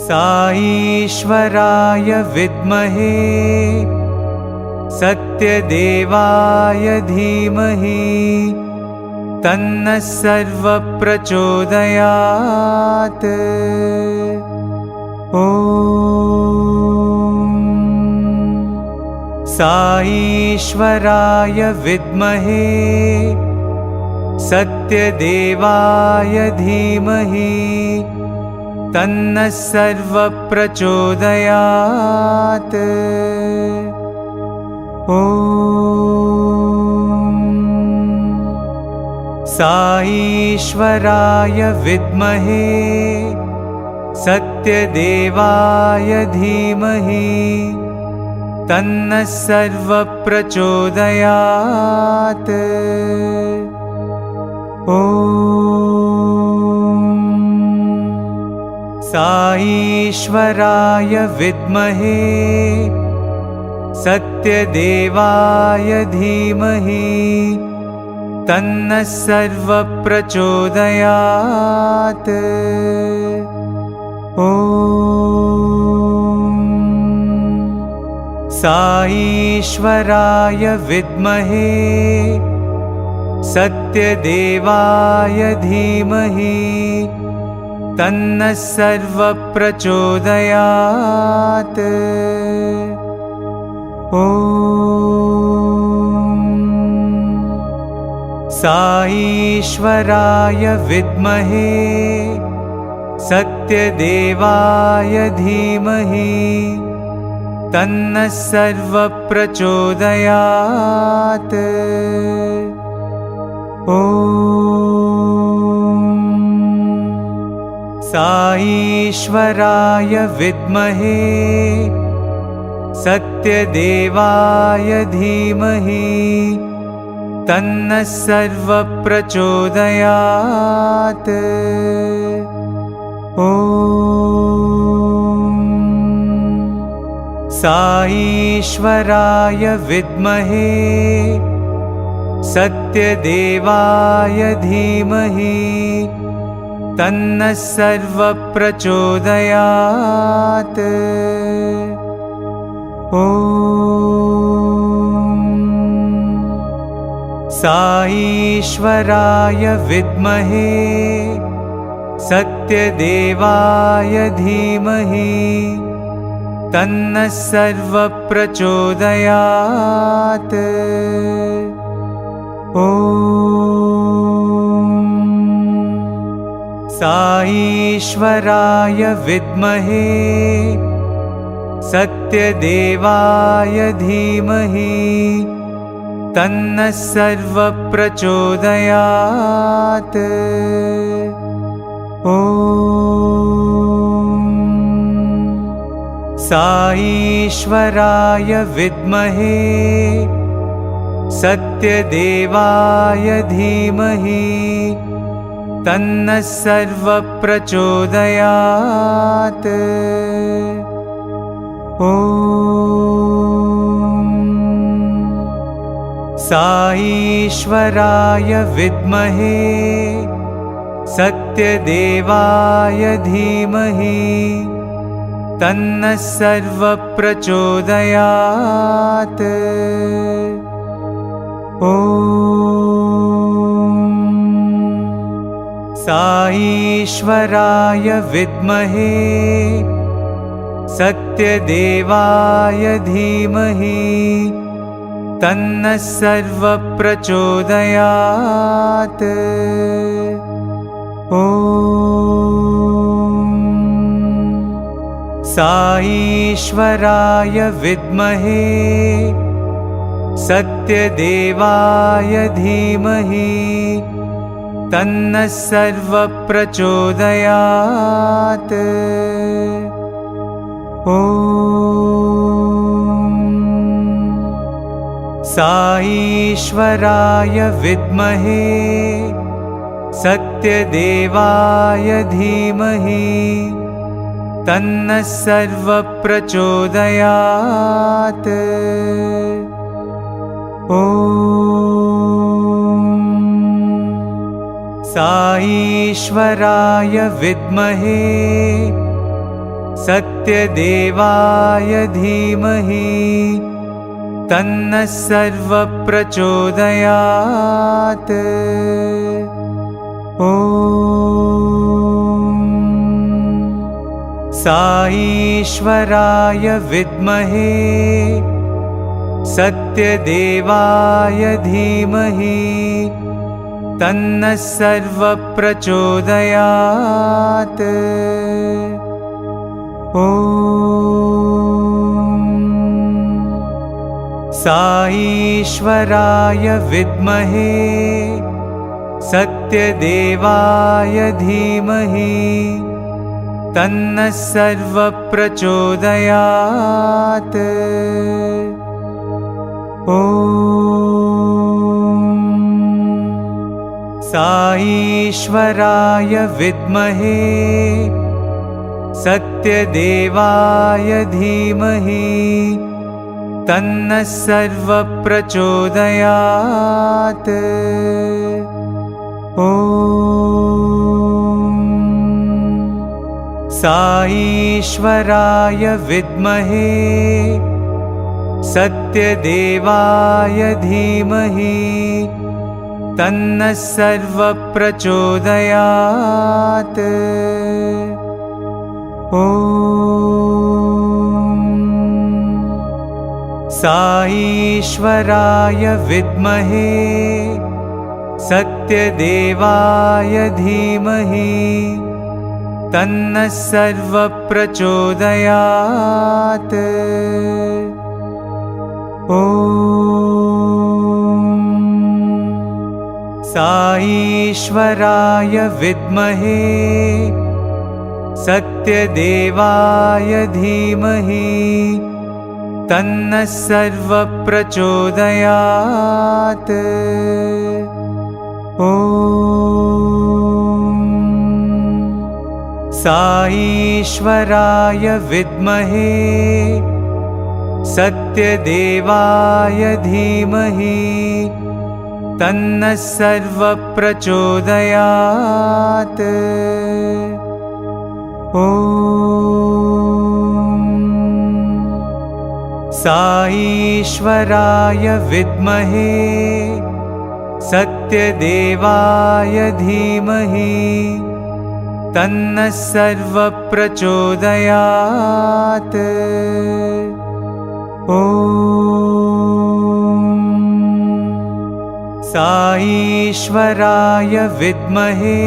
साईश्वराय विद्महे सत्यदेवाय धीमहि तन्नः सर्वः प्रचोदयात्। ॐ साईश्वराय विद्महे सत्यदेवाय धीमहि तन्नः सर्वः प्रचोदयात्। ॐ साईश्वराय विद्महे सत्यदेवाय धीमहि तन्नः सर्वः प्रचोदयात्। ॐ साईश्वराय विद्महे सत्यदेवाय धीमहि तन्नः सर्वः प्रचोदयात्। ॐ साईश्वराय विद्महे सत्यदेवाय धीमहि तन्नः सर्वः प्रचोदयात्। ॐ साईश्वराय विद्महे सत्यदेवाय धीमहि तन्नः सर्वः प्रचोदयात्। ॐ साईश्वराय विद्महे सत्यदेवाय धीमहि तन्नः सर्वः प्रचोदयात्। ॐ साईश्वराय विद्महे सत्यदेवाय धीमहि तन्नः सर्वः प्रचोदयात्। ॐ साईश्वराय विद्महे सत्यदेवाय धीमहि तन्नः सर्वः प्रचोदयात्। ॐ साईश्वराय विद्महे सत्यदेवाय धीमहि तन्नः सर्वः प्रचोदयात्। ॐ साईश्वराय विद्महे सत्यदेवाय धीमहि तन्नः सर्वः प्रचोदयात्। ॐ साईश्वराय विद्महे सत्यदेवाय धीमहि तन्नः सर्वः प्रचोदयात्। ॐ साईश्वराय विद्महे सत्यदेवाय धीमहि तन्नः सर्वः प्रचोदयात्। ॐ साईश्वराय विद्महे सत्यदेवाय धीमहि तन्नः सर्वः प्रचोदयात्। ॐ साईश्वराय विद्महे सत्यदेवाय धीमहि तन्नः सर्वः प्रचोदयात्। ॐ साईश्वराय विद्महे सत्यदेवाय धीमहि तन्नः सर्वः प्रचोदयात्। ॐ साईश्वराय विद्महे सत्यदेवाय धीमहि तन्नः सर्वः प्रचोदयात्। ॐ साईश्वराय विद्महे सत्यदेवाय धीमहि तन्नः सर्वः प्रचोदयात्। ॐ साईश्वराय विद्महे सत्यदेवाय धीमहि तन्नः सर्वः प्रचोदयात्। ॐ साईश्वराय विद्महे सत्यदेवाय धीमहि तन्नः सर्वः प्रचोदयात्। ॐ साईश्वराय विद्महे सत्यदेवाय धीमहि तन्नः सर्वः प्रचोदयात्। ॐ साईश्वराय विद्महे सत्यदेवाय धीमहि तन्नः सर्वः प्रचोदयात्। ॐ साईश्वराय विद्महे सत्यदेवाय धीमहि तन्नः सर्वः प्रचोदयात्। ॐ साईश्वराय विद्महे सत्यदेवाय धीमहि तन्नः सर्वः प्रचोदयात्। ॐ साईश्वराय विद्महे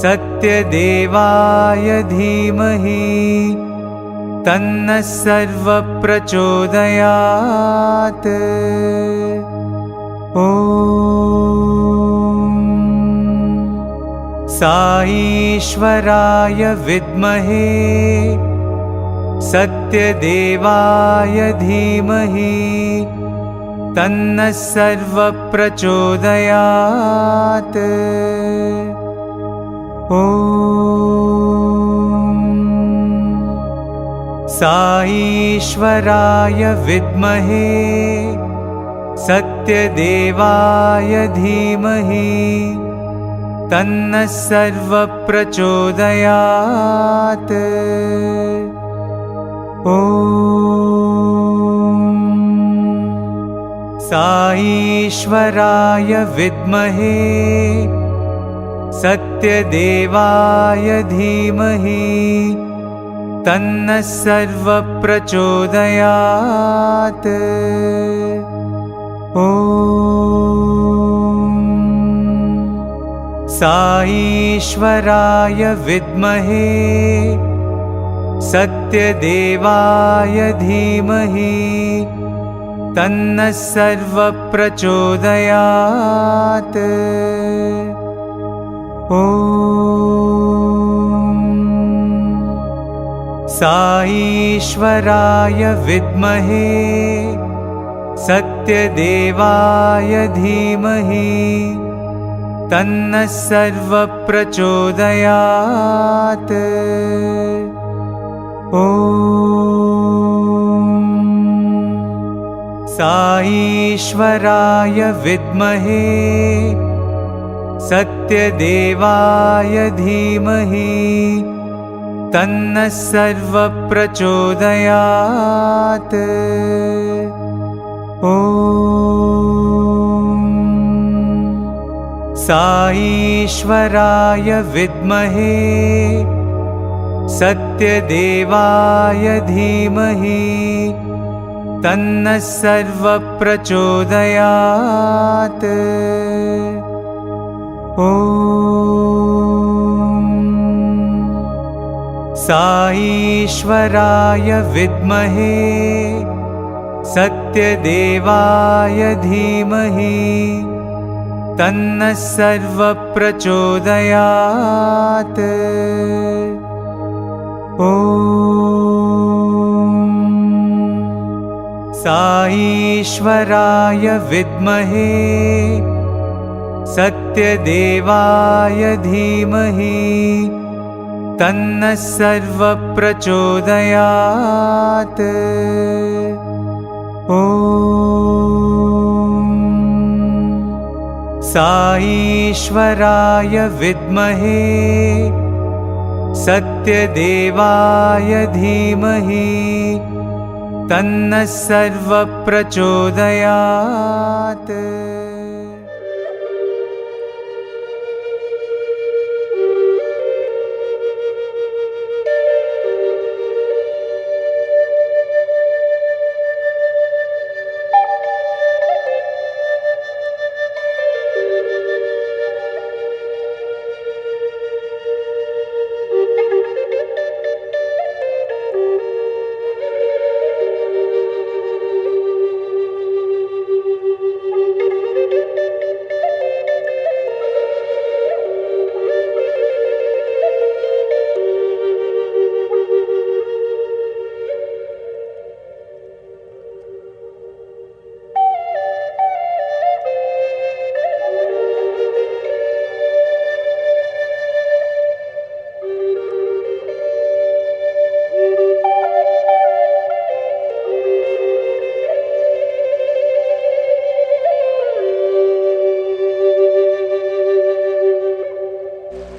सत्यदेवाय धीमहि तन्नः सर्वः प्रचोदयात्। ॐ साईश्वराय विद्महे सत्यदेवाय धीमहि तन्नः सर्वः प्रचोदयात्। ॐ साईश्वराय विद्महे सत्यदेवाय धीमहि तन्नः सर्वः प्रचोदयात्। ॐ साईश्वराय विद्महे सत्यदेवाय धीमहि तन्नः सर्वः प्रचोदयात्। ॐ साईश्वराय विद्महे सत्यदेवाय धीमहि तन्नः सर्वः प्रचोदयात्। ॐ साईश्वराय विद्महे सत्यदेवाय धीमहि तन्नः सर्वः प्रचोदयात्। ॐ साईश्वराय विद्महे सत्यदेवाय धीमहि तन्नः सर्वप्रचोदयात्। ॐ साईश्वराय विद्महे सत्यदेवाय धीमहि तन्नः सर्वप्रचोदयात्। ॐ साईश्वराय विद्महे सत्यदेवाय धीमहि तन्नः सर्वप्रचोदयात्। ॐ साईश्वराय विद्महे सत्यदेवाय धीमहि तन्नः सर्वप्रचोदयात्। ॐ साईश्वराय विद्महे सत्यदेवाय धीमहि तन्नः सर्वप्रचोदयात्।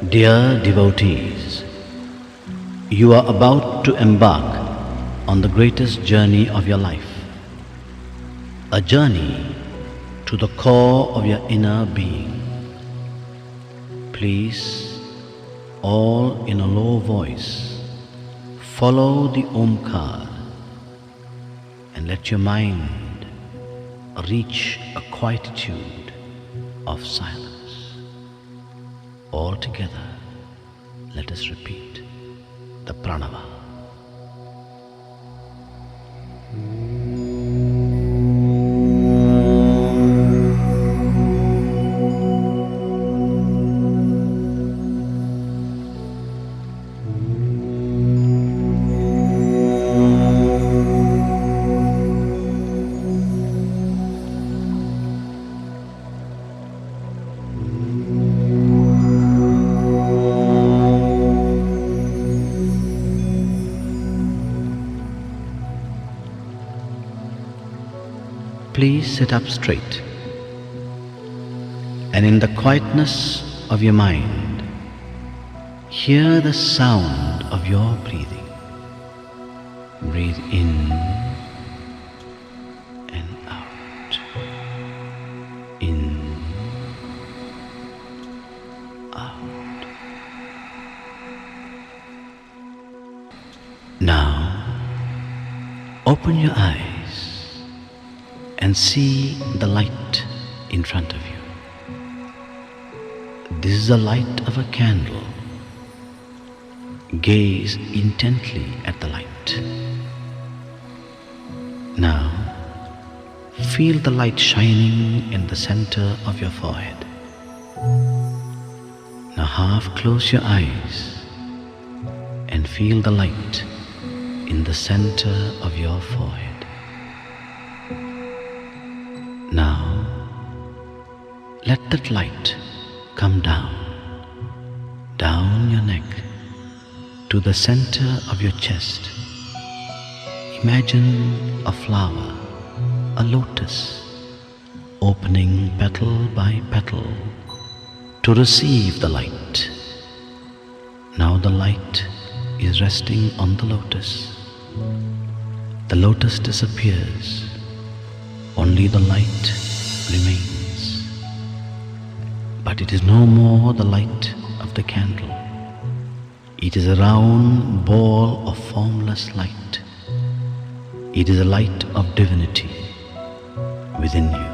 Dear devotees, you are about to embark on the greatest journey of your life, a journey to the core of your inner being. Please, all in a low voice, follow the Omkar and let your mind reach a quietude of silence. All together, let us repeat the Pranava. Please sit up straight, and in the quietness of your mind, hear the sound of your breathing. Breathe in and out, in, out. Now, open your eyes and see the light in front of you. This is the light of a candle. Gaze intently at the light. Now, feel the light shining in the center of your forehead. Now half close your eyes and feel the light in the center of your forehead. Now, let that light come down your neck to the center of your chest. Imagine a flower, a lotus, opening petal by petal to receive the light. Now the light is resting on the lotus. The lotus disappears, only the light remains. But it is no more the light of the candle. It is a round ball of formless light. It is a light of divinity within you.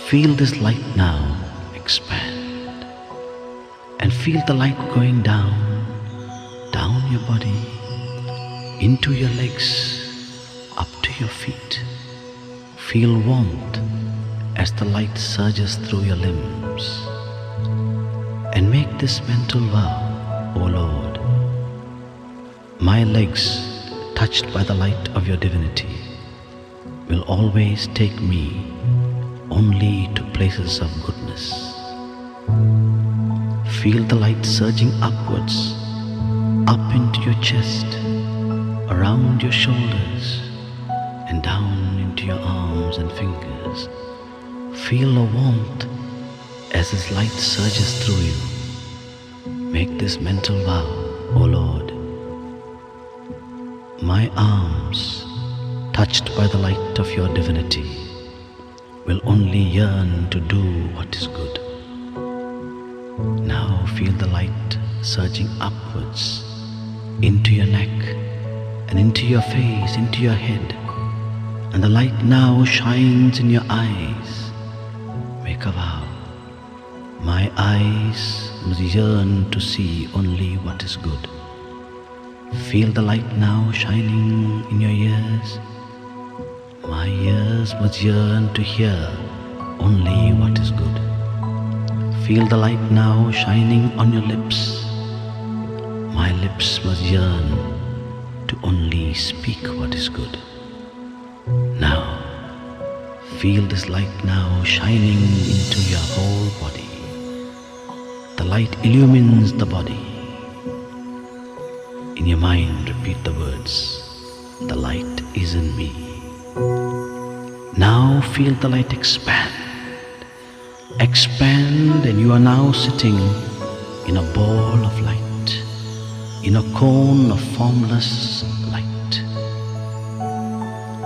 Feel this light now expand, and feel the light going down your body, into your legs, up to your feet. Feel warmth as the light surges through your limbs. And make this mental vow, O Lord, my legs, touched by the light of your divinity, will always take me only to places of goodness. Feel the light surging upwards, up into your chest, around your shoulders, and down into your arms and fingers. Feel the warmth as this light surges through you. Make this mental vow, O Lord. My arms, touched by the light of your divinity, will only yearn to do what is good. Now feel the light surging upwards into your neck and into your face, into your head. And the light now shines in your eyes. Make a vow. My eyes must yearn to see only what is good. Feel the light now shining in your ears. My ears must yearn to hear only what is good. Feel the light now shining on your lips. My lips must yearn to only speak what is good. Now, feel this light now shining into your whole body. The light illumines the body. In your mind, repeat the words, the light is in me. Now feel the light expand. Expand, and you are now sitting in a ball of light, in a cone of formless light.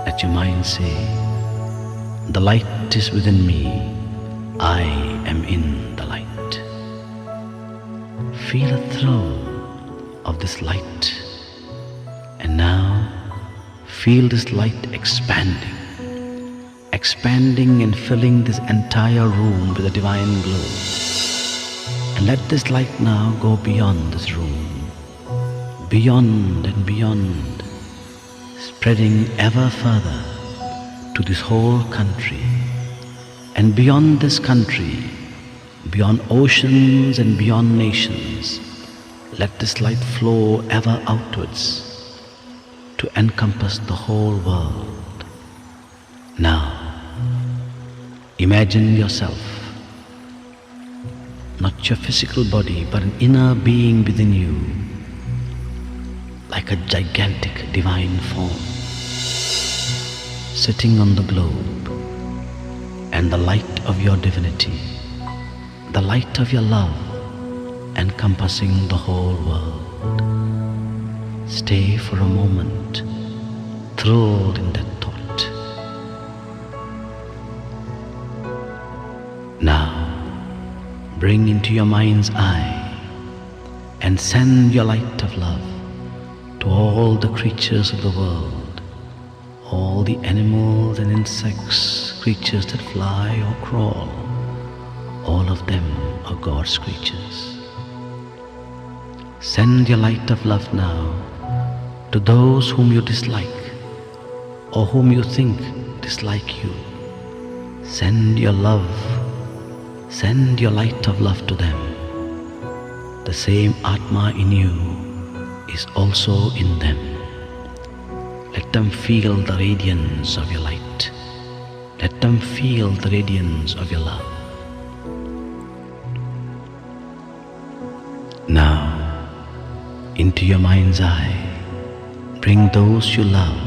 Let your mind say, the light is within me, I am in the light. Feel a thrill of this light, and now feel this light expanding and filling this entire room with a divine glow. And let this light now go beyond this room, beyond and beyond, spreading ever further to this whole country, and beyond this country, beyond oceans and beyond nations. Let this light flow ever outwards to encompass the whole world. Now, imagine yourself, not your physical body, but an inner being within you, like a gigantic divine form, sitting on the globe, and the light of your divinity, the light of your love, encompassing the whole world. Stay for a moment, thrilled in that thought. Now, bring into your mind's eye and send your light of love to all the creatures of the world, all the animals and insects, creatures that fly or crawl. All of them are God's creatures. Send your light of love now to those whom you dislike or whom you think dislike you. Send your love, send your light of love to them. The same Atma in you is also in them. Let them feel the radiance of your light. Let them feel the radiance of your love. Now, into your mind's eye, bring those you love,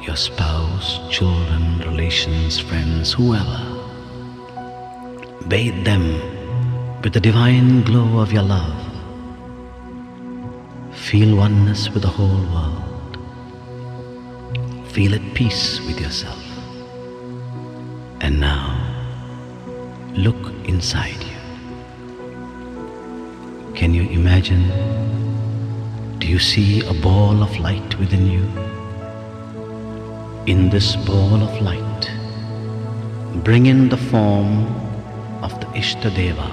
your spouse, children, relations, friends, whoever. Bathe them with the divine glow of your love. Feel oneness with the whole world. Feel at peace with yourself. And now, look inside you. Can you imagine? Do you see a ball of light within you? In this ball of light, bring in the form of the Ishtadeva,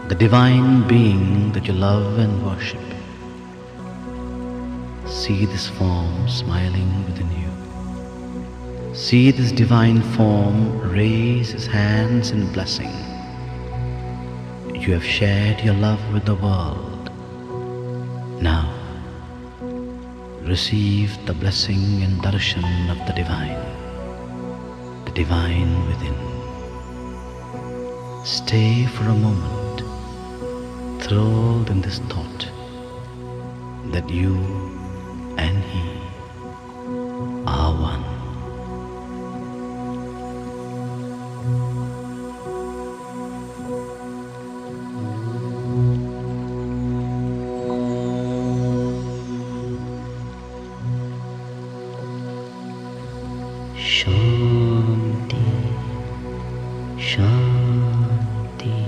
the divine being that you love and worship. See this form smiling within you. See this divine form raise his hands in blessing. You have shared your love with the world. Now, receive the blessing and darshan of the divine within. Stay for a moment, thrilled in this thought that you and he are one. Shanti, Shanti,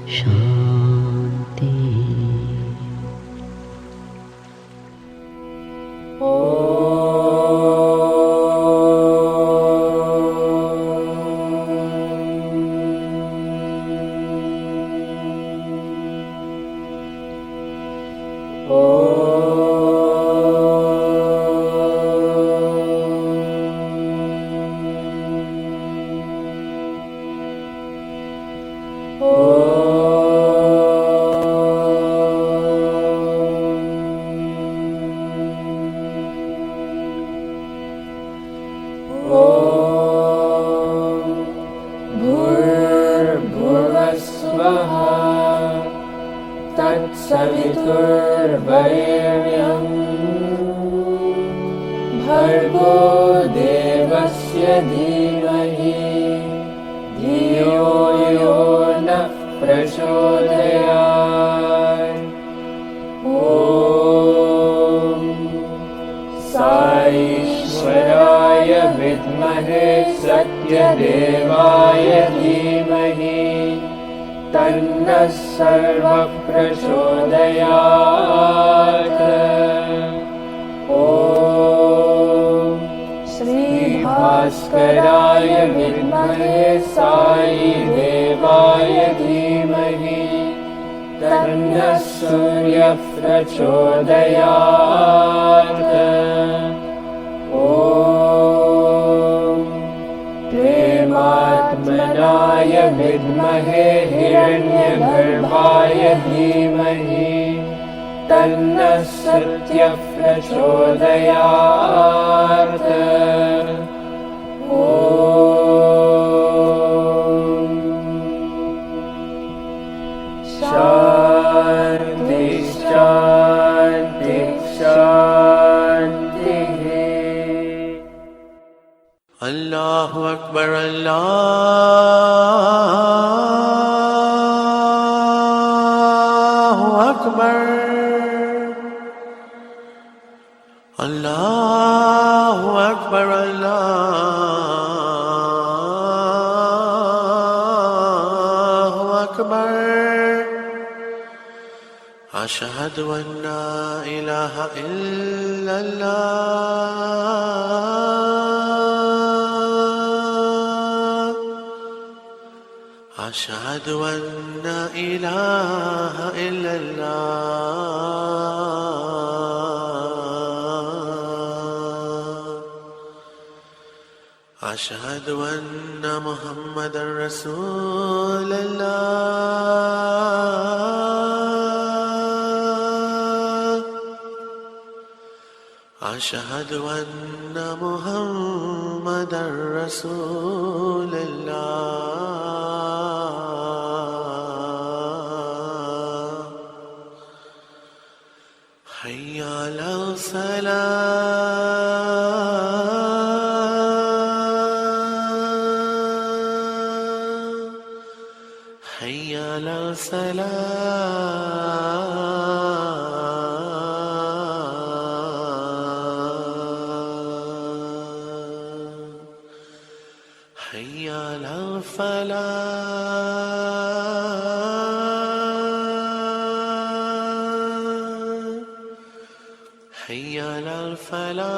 Shanti. भूर्भुवस्वः तत्सवितुर्वरेण्यं भर्गो देवस्य धीमहि धियो यो नः प्रचोदयात्। ॐ साईश्वराय विद्महे सत्यदेवाय धीमहि तन्नः सर्वः प्रचोदयात्। ॐ श्रीभास्कराय विद्महे साईदेवाय धीमहि तन्नः सूर्यः प्रचोदयात्। ॐ प्रेमात्मनाय विद्महे हिरण्यगर्भाय धीमहि तन्नः सत्यः प्रचोदयात्। ॐ शान्ति शान्ति शान्तिः। अल्लाहु अकबर अल्लाहु अकबर अल्लाहु अकबर अल्लाहु अकबर अशहदु अन्ना इलाहा इल्लल्लाह अशहदु अन्ना इलाहा इल्लल्लाह अशहदु अन्ना मुहम्मदर रसूलल्लाह अशहदु अन्ना मुहम्मदर रसूलल्लाह हय्या अला सलाह हय्या अला सलाह الفلاح حي على الفلاح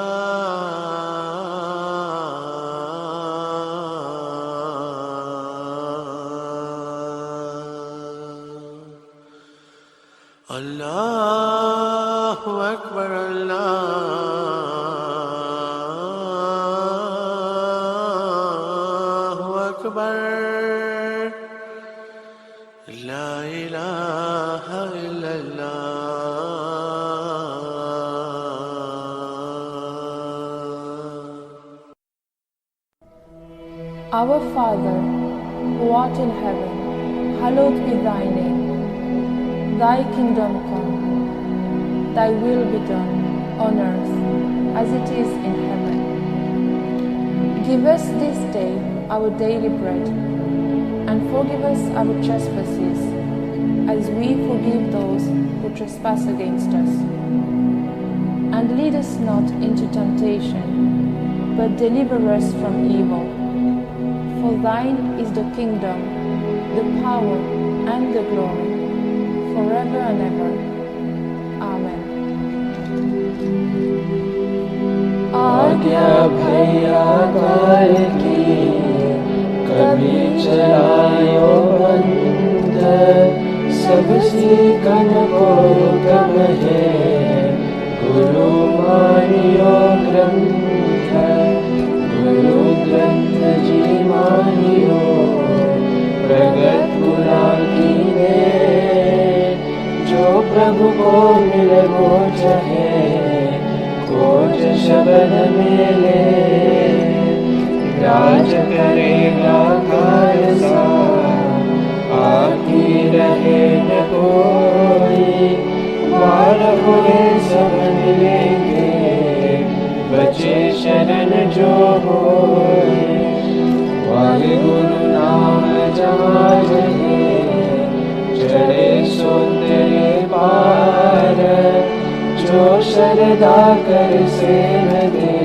الله أكبر الله أكبر لا إله إلا الله. Our Father, who art in heaven, hallowed be thy name. Thy kingdom come, thy will be done, on earth as it is in heaven. Give us this day our daily bread, and forgive us our trespasses, as we forgive those who trespass against us. And lead us not into temptation, but deliver us from evil. For thine is the kingdom, the power, and the glory, forever and ever. Amen. आज्ञा भैया काल की कभी चलायो बंद, सब सीखन को कब है गुरु मानियो ग्रंथ, गुरु ग्रंथ जी मानियो प्रगट पुरा की ने, जो प्रभु को मिले वो चाहे खोज शब्द मिले, राज करेगा खालसा आती रहे न कोई, बाल हुए सब मिलेंगे बचे शरण जो होए, वाहे गुरु नाम जहाँ रहे चढ़े सौंदर्य पार, जो शरदा कर सेव दे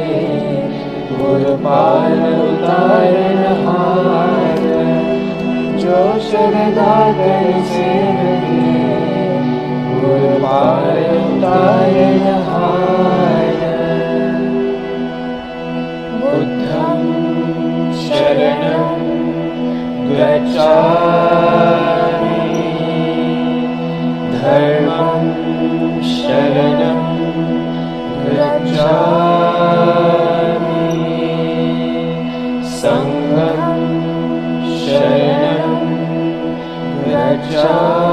गुरु पार उतारन हार, जो शरदा कर सेव दे गुरु पार उतारन हार। बुद्धं शरणं गच्छामि, धर्मं शरणं गच्छामि, संघं शरणं गच्छामि।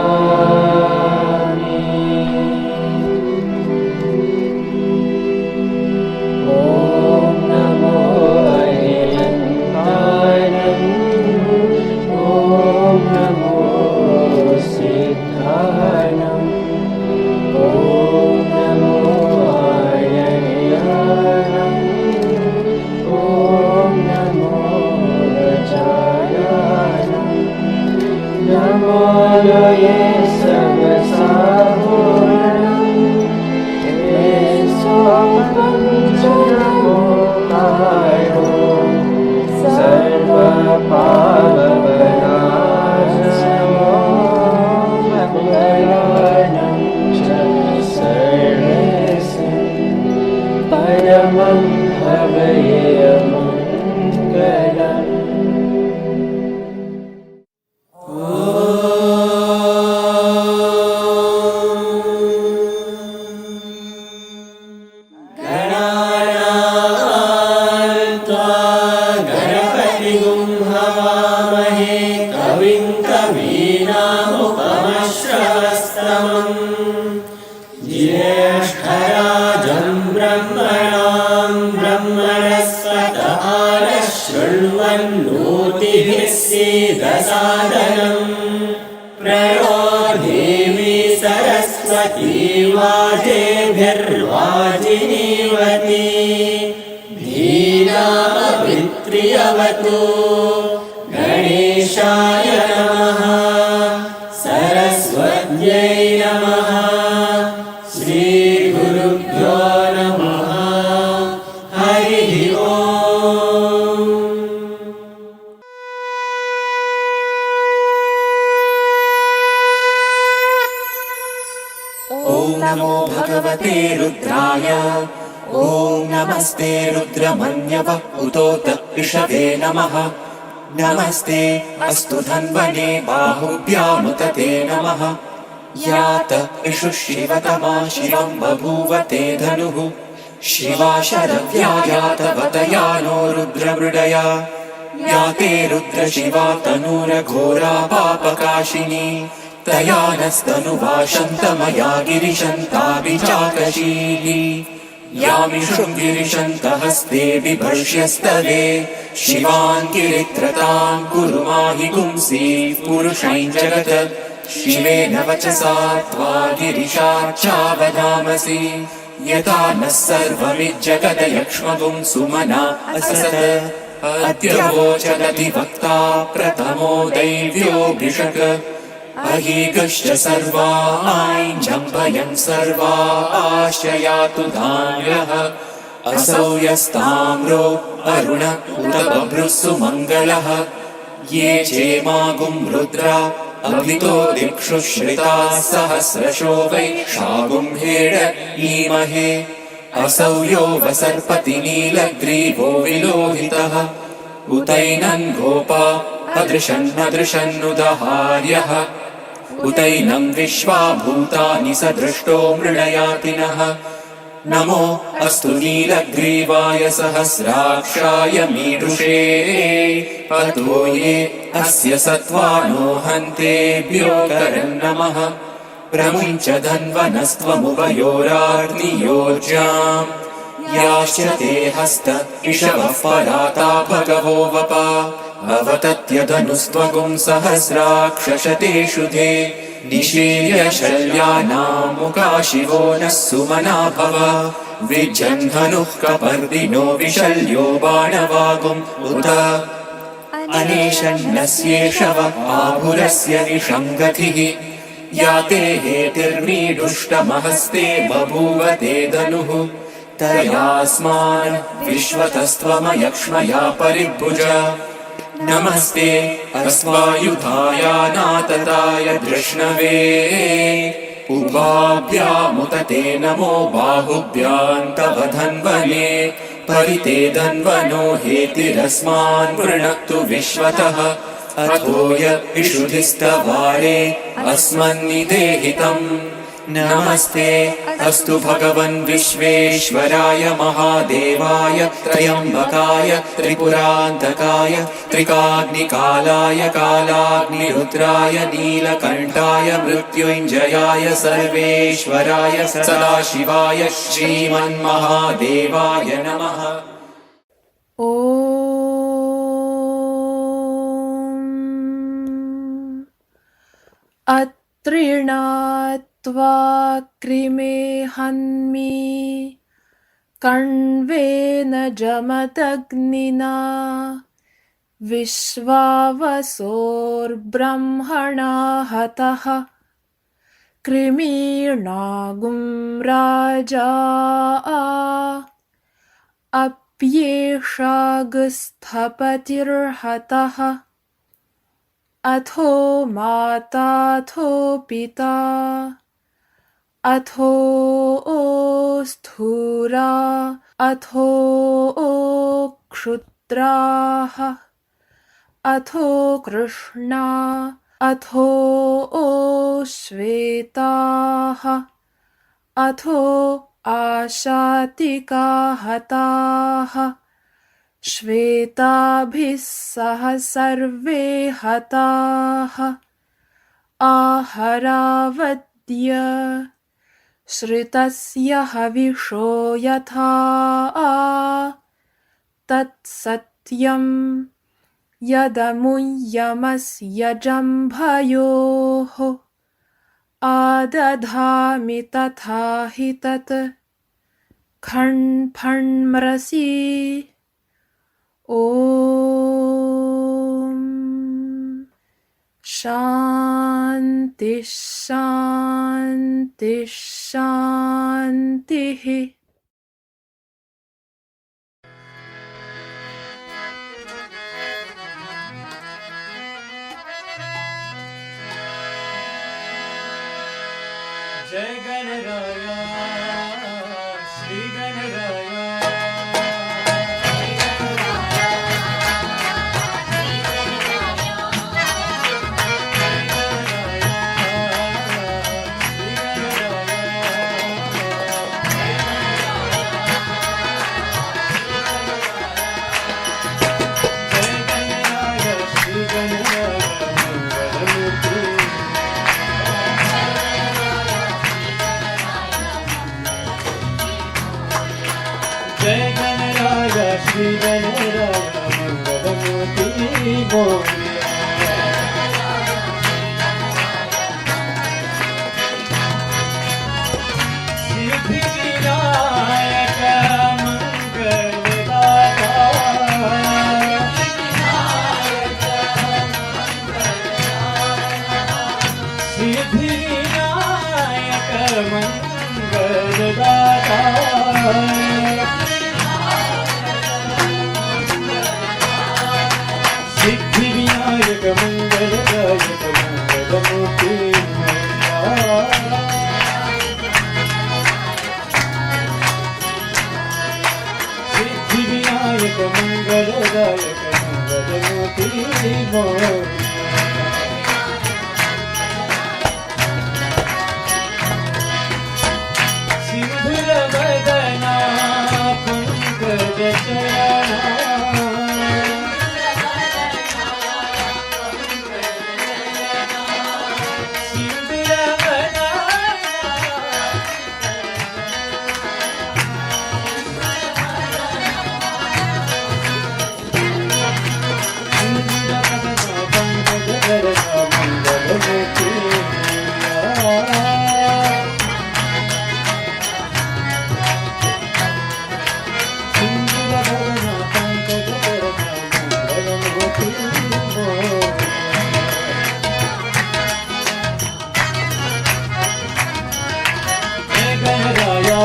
ॐ नमो अरिहन्ताय, ॐ नमो सिद्धाय, ॐ नमो आर्याय, ॐ नमो रजाय, नमो ये सब साहुरं, ये सोपंच नमोकारो, सर्व पाप विनाशनो मंगलानं च सर्वेषां, परमं भवयेमङ्गलम्। गणेशाय नमः, सरस्वत्यै नमः, श्रीगुरुभ्यो नमः, हरिः ओम्। ॐ नमो भगवते रुद्राय ॐ नमस्ते रुद्रमन्यव उतोत ऋषभे नमः नमस्ते अस्तु धन्वने बाहुभ्यामुत ते नमः यात इषु शिवतमा शिवं बभूव ते धनुः शिवा शरव्या यातवतया नो रुद्रमृडया याते रुद्रशिवा तनूरघोरा पापकाशिनी तया नस्तनुवाशन्तमया गिरिशन्ताभिचाकशीली यामिषुं गिरिशन्तहस्ते बिभर्ष्यस्तवे शिवां गिरित्रतां कुरु माहि पुंसि पुरुषैं जगत् शिवेन वचसा त्वा गिरिशाच्चावदामसि यथा नः सर्वमिज्जगदयक्ष्मगुं सुमना असत अद्यवोचदधिवक्ता प्रथमो दैव्योऽभिषक् अहीगश्च सर्वा आञ्जम्भयन् सर्वा आश्रयातु धान्यः असौ यस्ताम्रो अरुण उत बभ्रुः सुमङ्गलः ये चेमागुं रुद्रा अभितो दिक्षु श्रिताः सहस्रशो वै शागुं हेड ईमहे असौ यो वसर्पति नीलग्रीवो विलोहितः उतैनं गोपा अदृशन्नदृशन्नुदहार्यः उतैनं विश्वा भूतानि सदृष्टो मृडयातिनः नमो अस्तु नीलग्रीवाय सहस्राक्षाय मीडुषे अतो ये अस्य सत्त्वानो हन्तेभ्यो करन्नमः प्रमुञ्च धन्वनस्त्वमुभयोराग्नियोर्जाम् याश्च ते हस्त इषवः पराता भगवो वपा अवतत्यधनुस्त्वगुं सहस्राक्षशतेषु धे निशीर्य शल्यानां मुखा शिवो नः सुमना भव विजन्धनुः कपर्दिनो विशल्यो बाणवागुम् उत अनेशन्नस्येषव आभुरस्य निषङ्गतिः याते हेतिर्मीडुष्टमहस्ते बभूव ते धनुः तयास्मान् विश्वतस्त्वमयक्ष्मया परिभुज नमस्ते अस्वायुधायानातताय धृष्णवे उभाभ्यामुत ते नमो बाहुभ्यां तव धन्वने परिते धन्वनो हेतिरस्मान् वृणक्तु विश्वतः अथो य इषुधिस्तवारे अस्मन्निदेहितम् नमस्ते अस्तु भगवन् विश्वेश्वराय महादेवाय त्र्यम्बकाय त्रिपुरान्तकाय त्रिकाग्निकालाय कालाग्निरुद्राय नीलकण्ठाय मृत्युञ्जयाय सर्वेश्वराय सदाशिवाय श्रीमन्महादेवाय नमः। अत्रीणात्वा कृमे हन्मि कण्वेन जमदग्निना विश्वावसोर्ब्रह्मणा हतः कृमीणागुं राजा अप्येषागस्थपतिर्हतः अथो माताथो पिता अथो स्थूरा अथो क्षुद्राः अथो कृष्णा अथो श्वेताः अथो आशातिका हताः श्वेताभिः सह सर्वे हताः आहरावद्य श्रितस्य हविषो यथा तत्सत्यं यदमुय्यमस्य जम्भयोः आदधामि तथा हि तत् खण्फण्मृषि ॐ शान्ति शान्ति शान्तिः। जय गणराज श्री गणराया मंगलमूर्ति मोरया। सिद्धि विनायक मंगलदाता सिद्धि विनायक मंगलदाता सिद्धि विनायक मंगलदायक मंगलमूर्ति मोरया। सिद्धि विनायक मंगलदायक मंगलमूर्ति मोरया। सिंधुर वदना पंकज चरणा सिंधुर वदना सिंधुर वदना पंकज चरणा मंगलमूर्ति मोरया। सिंधुर वदना पंकज चरणा मंगलमूर्ति मोरया। जय गणराया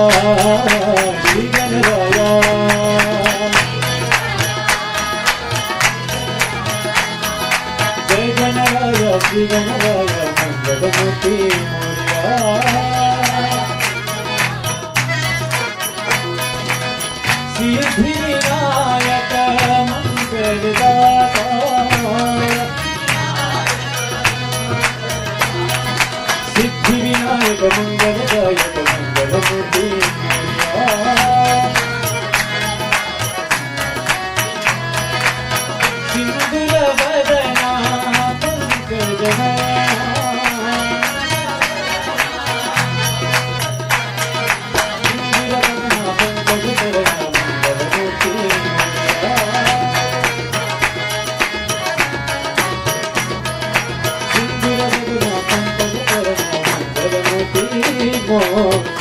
श्री गणराया जय गणराया श्री गणराया मंगलमूर्ति मोरया। सिद्धि विनायक मंगलदाता सिद्धि विनायक मंगलदायक मंगलमूर्ति मोरया। सिंधुर वदना पंकज सिंधुर वदना पंकज चरणा मंगलमूर्ति मोरया। सिंधुर वदना पंकज चरणा मंगलमूर्ति मोरया।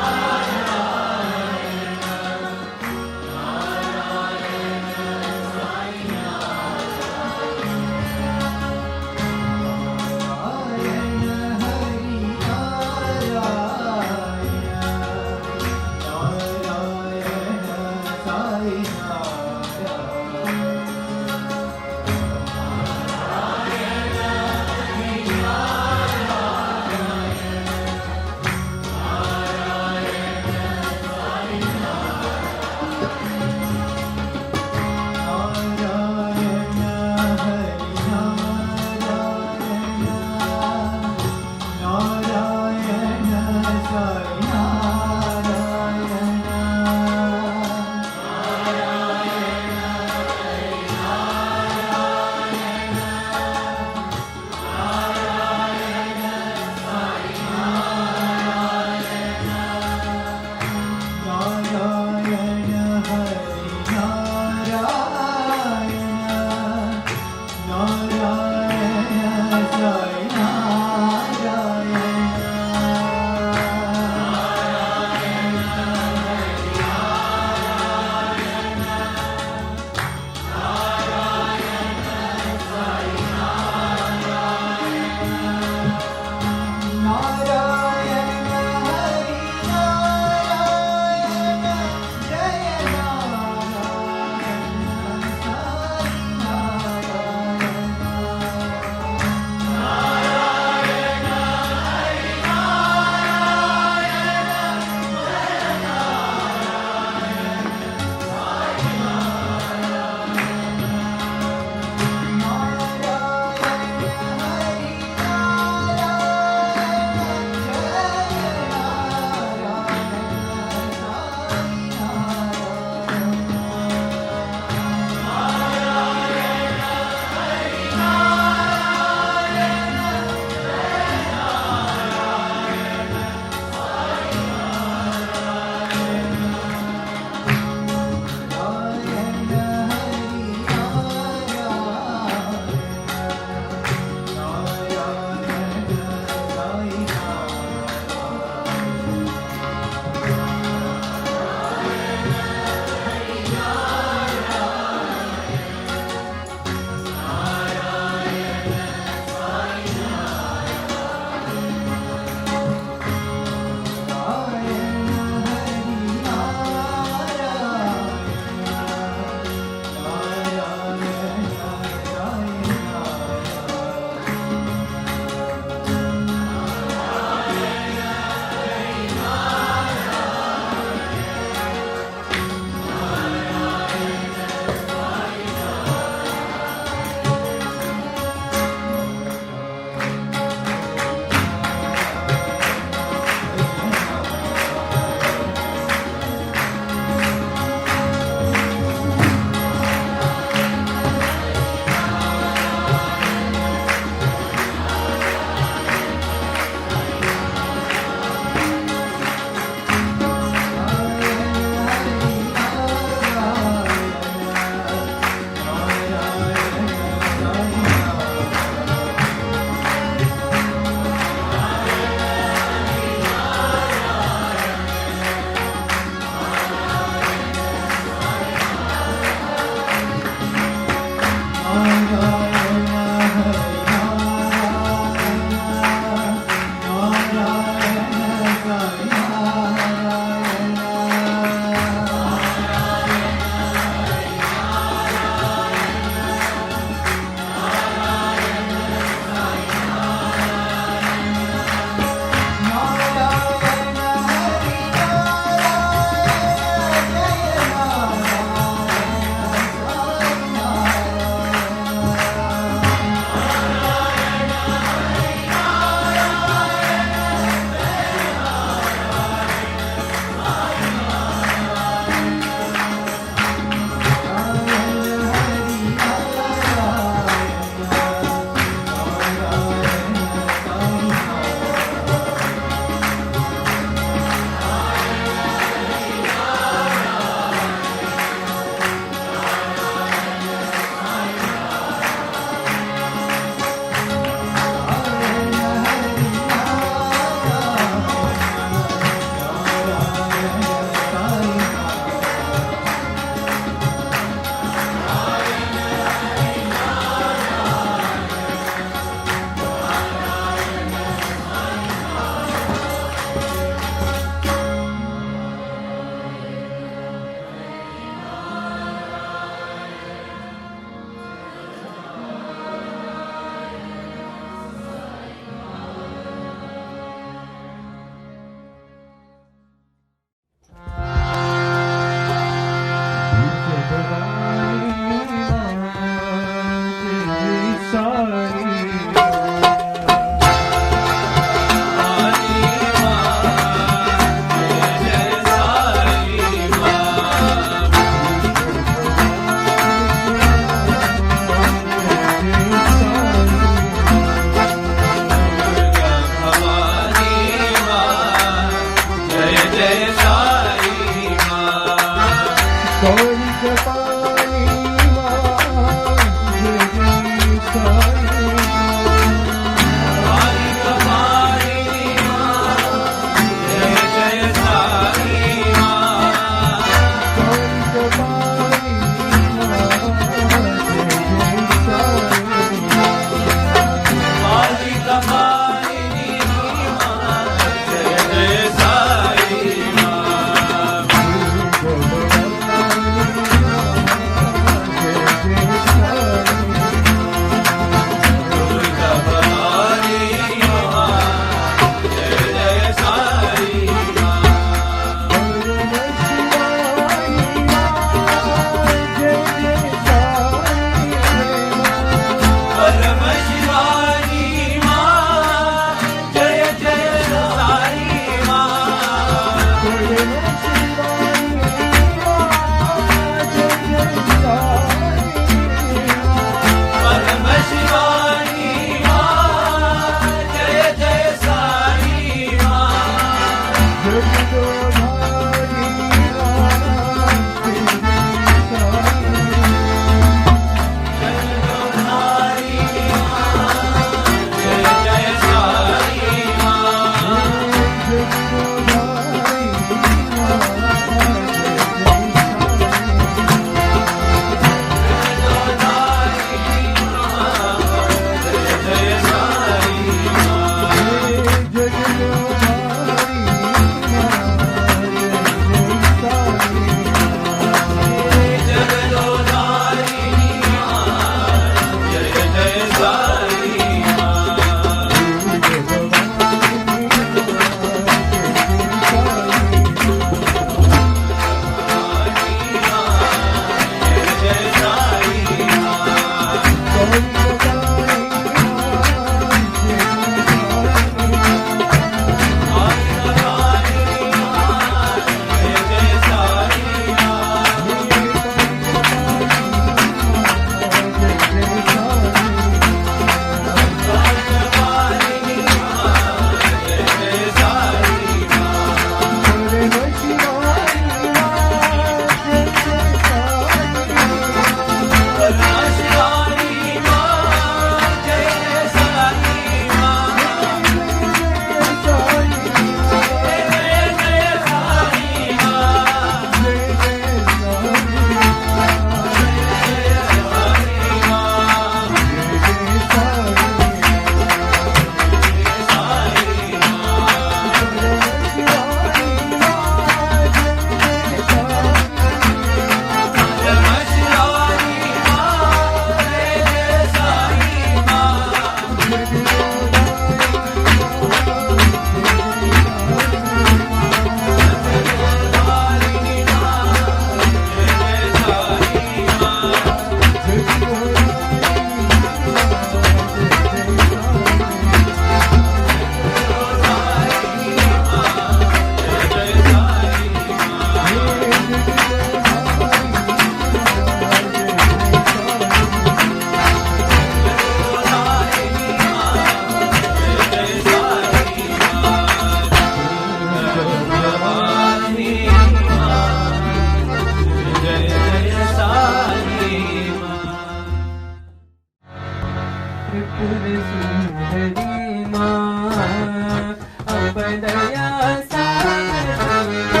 त्रिपुर सुंदरी माँ अब दया सागर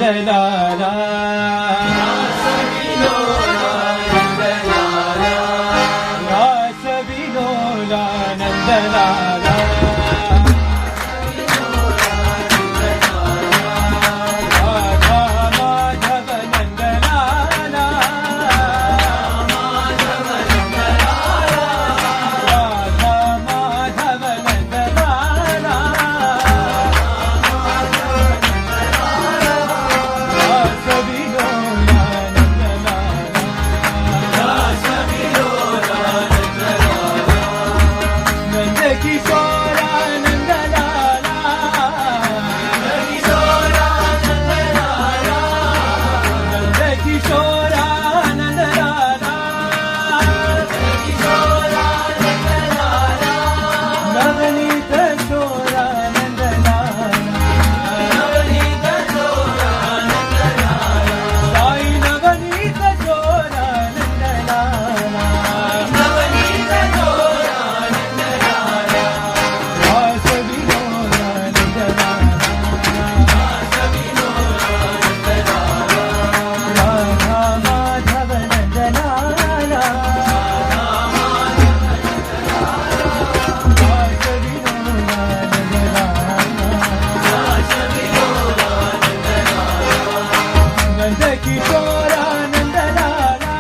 नंदलाला रास विलोला नंदलाला राधा माधव नंदलाला राधा माधव नंदलाला रास विलोला नंद किशोरा नंदलाला नंद किशोरा नंदलाला नवनीत चोरा नंदलाला साई नवनीत चोरा नंदलाला रास विलोला नंदलाला राधा माधव नंदलाला रास विलोला नंदलाला नंद किशोरा नंदलाला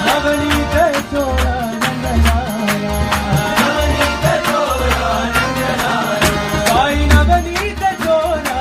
नवनीत चोरा नंदलाला साई नवनीत चोरा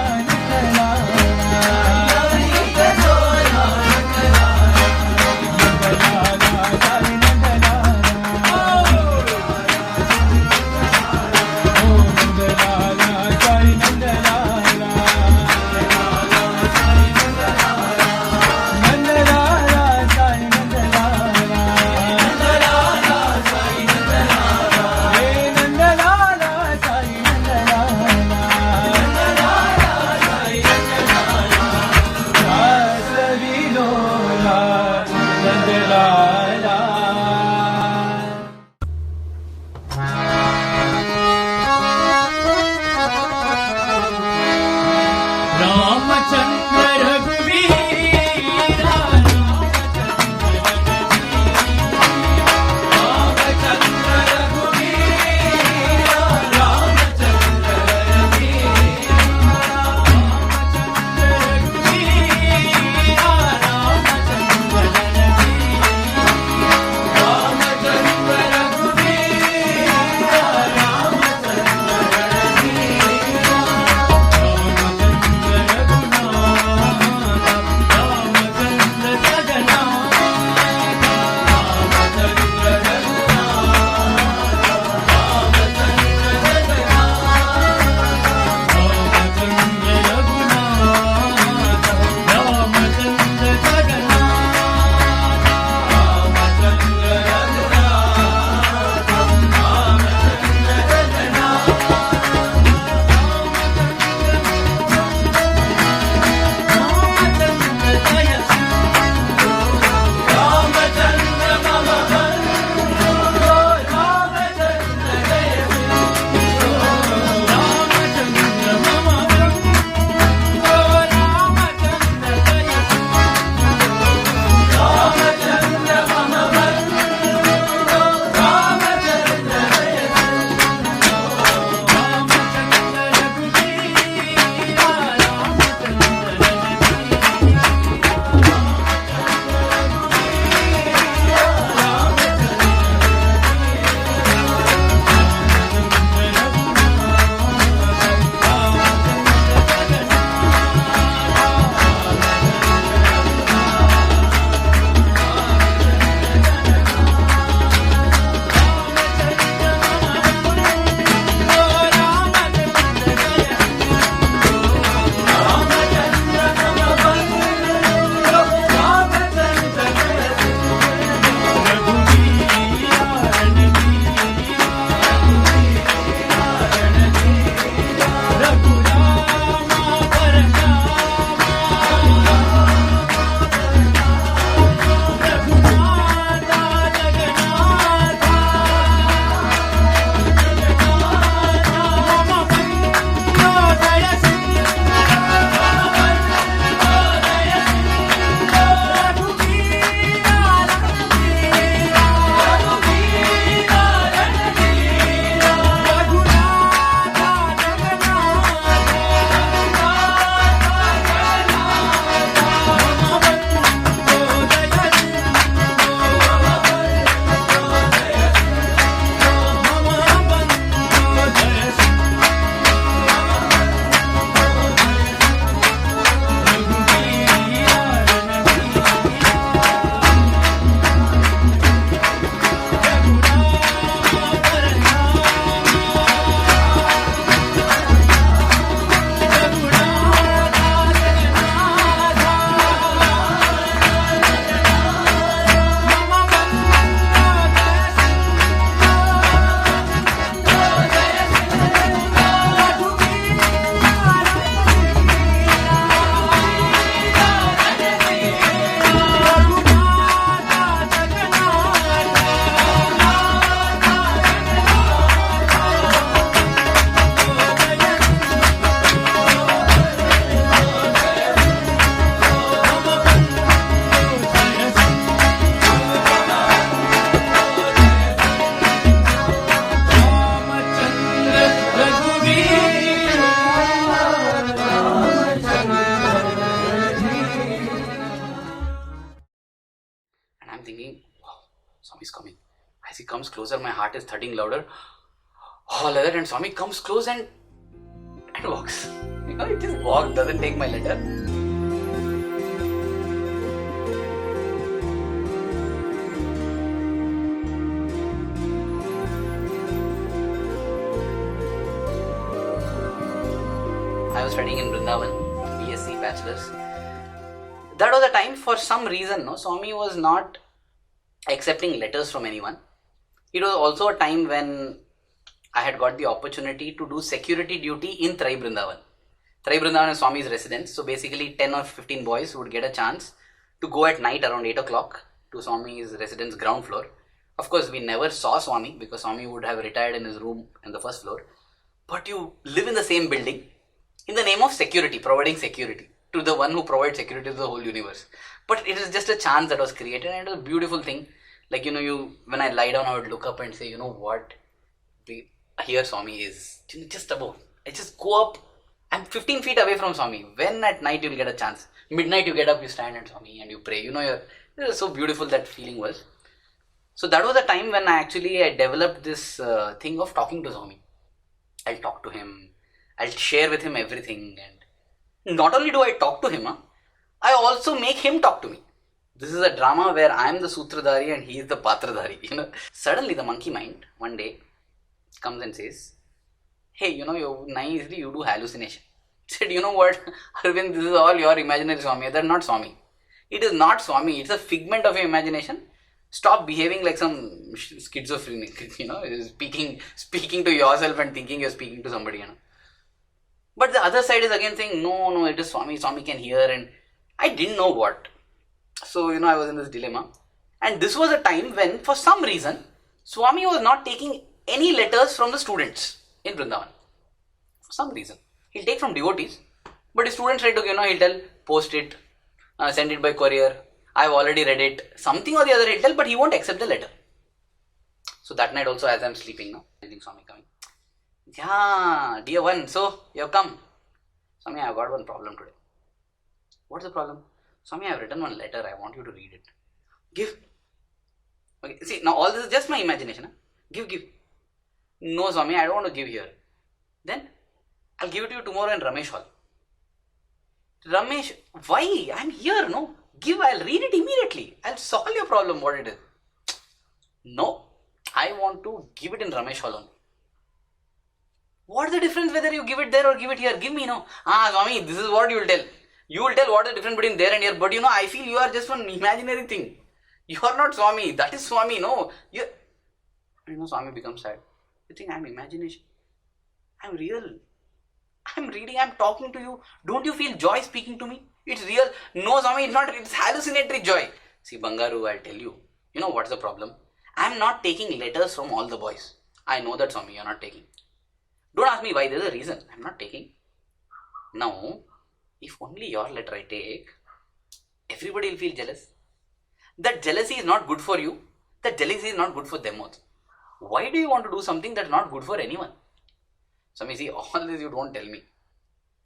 Ramchandra रघुवीरा Ramchandra रघुवीरा Ramchandra रघुवीरा Ramchandra रघुवीरा Swami's coming. As he comes closer, my heart is thudding louder. All other, and Swami comes close and walks. You know, it just walks, doesn't take my letter. I was studying in Vrindavan, BSc Bachelor's. That was a time, for some reason, no, Swami was not accepting letters from anyone. It was also a time when I had got the opportunity to do security duty in Trai Vrindavan. Trai Vrindavan is Swami's residence, so basically 10 or 15 boys would get a chance to go at night around 8 o'clock to Swami's residence ground floor. Of course, we never saw Swami because Swami would have retired in his room in the first floor. But you live in the same building in the name of security, providing security to the one who provides security to the whole universe. But it is just a chance that was created, and it was a beautiful thing. Like, when I lie down, I would look up and say, what? Here Swami is just above. I just go up. I'm 15 feet away from Swami. When at night you'll get a chance. Midnight you get up, you stand at Swami and you pray. It was so beautiful, that feeling was. So that was the time when I developed this thing of talking to Swami. I'll talk to him. I'll share with him everything. And not only do I talk to him, I also make him talk to me. This is a drama where I am the Sutradhari and he is the Patradhari. Suddenly the monkey mind one day comes and says, hey, you nicely you do hallucination. I said, you know what, Arvind, this is all your imaginary Swami. That's not Swami. It is not Swami. It's a figment of your imagination. Stop behaving like some schizophrenic, speaking to yourself and thinking you're speaking to somebody, But the other side is again saying, no, it is Swami. Swami can hear, and I didn't know what. So, I was in this dilemma. And this was a time when, for some reason, Swami was not taking any letters from the students in Vrindavan. For some reason. He'll take from devotees, but his students tried to, he'll tell, post it, send it by courier, I've already read it, something or the other he'll tell, but he won't accept the letter. So that night also, as I'm sleeping now, I think Swami coming. Yeah, dear one, so you have come. Swami, I've got one problem today. What's the problem? Swami, I've written one letter, I want you to read it. Give. Okay, see, now all this is just my imagination. Give. No, Swami, I don't want to give here. Then, I'll give it to you tomorrow in Ramesh Hall. Ramesh, why? I'm here, no? Give, I'll read it immediately. I'll solve your problem, what it is. No, I want to give it in Ramesh Hall only. What's the difference whether you give it there or give it here? Give me, no. Swami, this is what you will tell. You will tell what the difference between there and here. But I feel you are just one imaginary thing. You are not Swami. That is Swami, no. Swami becomes sad. You think I'm imagination? I'm real. I'm reading, I'm talking to you. Don't you feel joy speaking to me? It's real. No, Swami, it's not. It's hallucinatory joy. See, Bangaru, I'll tell you. You know what's the problem? I'm not taking letters from all the boys. I know that, Swami, you're not taking. Don't ask me why. There's a reason. I'm not taking. Now, if only your letter I take, everybody will feel jealous. That jealousy is not good for you. That jealousy is not good for them also. Why do you want to do something that's not good for anyone? Swami, see, all this you don't tell me.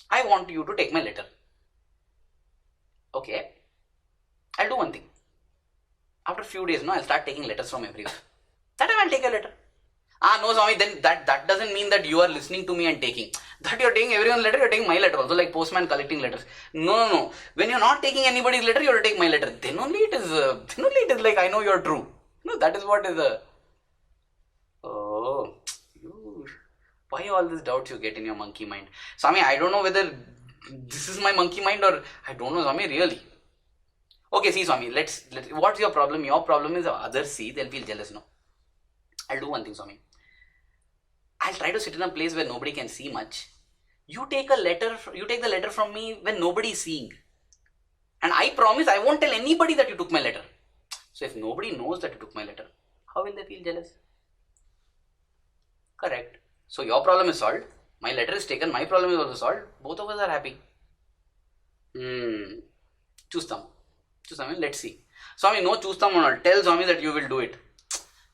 I want you to take my letter. Okay. I'll do one thing. After a few days, I'll start taking letters from everyone. That time I'll take a letter. No, Swami, then that doesn't mean that you are listening to me and taking. That you're taking everyone's letter, you're taking my letter also, like postman collecting letters. No. When you're not taking anybody's letter, you have to take my letter. Then only it is like, I know you're true. That is what is a... Why all these doubts you get in your monkey mind? Swami, I don't know whether this is my monkey mind or... I don't know, Swami, really. Okay, see, Swami, let's what's your problem? Your problem is others see, they'll feel jealous, no? I'll do one thing, Swami. I'll try to sit in a place where nobody can see much. You take the letter from me when nobody is seeing. And I promise I won't tell anybody that you took my letter. So if nobody knows that you took my letter, how will they feel jealous? Correct. So your problem is solved. My letter is taken. My problem is also solved. Both of us are happy. Chustam. Let's see. Swami, no chustam or not. Tell Swami that you will do it.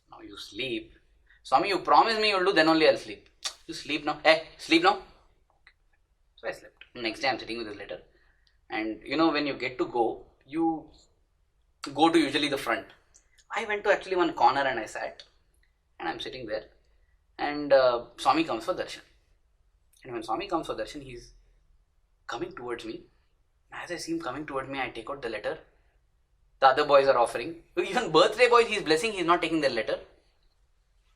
Now you sleep. Swami, you promise me you will do, then only I'll sleep. You sleep now. Hey, sleep now. So I slept. Next day I'm sitting with this letter. And when you get to go, you go to usually the front. I went to actually one corner and I sat, and I'm sitting there, and Swami comes for darshan. And when Swami comes for darshan, he's coming towards me. As I see him coming towards me, I take out the letter. The other boys are offering. Even birthday boys, he's blessing, he's not taking their letter.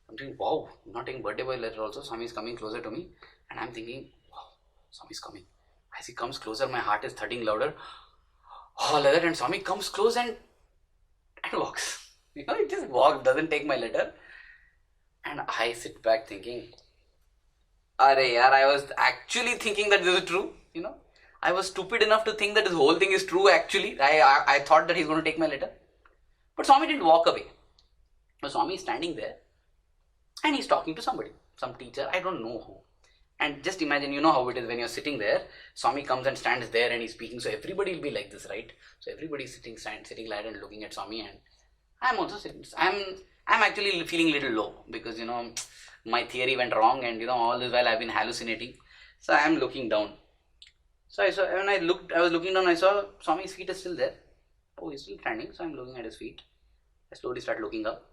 I'm thinking, wow, I'm not taking birthday boy letter also. Swami is coming closer to me. And I'm thinking, wow, Swami is coming. As he comes closer, my heart is thudding louder. Oh, like that. And Swami comes close and walks. He just walks, doesn't take my letter. And I sit back thinking, I was actually thinking that this is true, I was stupid enough to think that this whole thing is true actually. I thought that he's going to take my letter. But Swami didn't walk away. So Swami is standing there and he's talking to somebody, some teacher, I don't know who. And just imagine, you know how it is when you're sitting there, Swami comes and stands there and he's speaking, so everybody will be like this, right? So everybody's sitting like and looking at Swami, and I'm also sitting, I'm actually feeling a little low because, my theory went wrong, and, all this while I've been hallucinating. So I'm looking down. So when I was looking down, I saw Swami's feet are still there. Oh, he's still standing. So I'm looking at his feet. I slowly start looking up.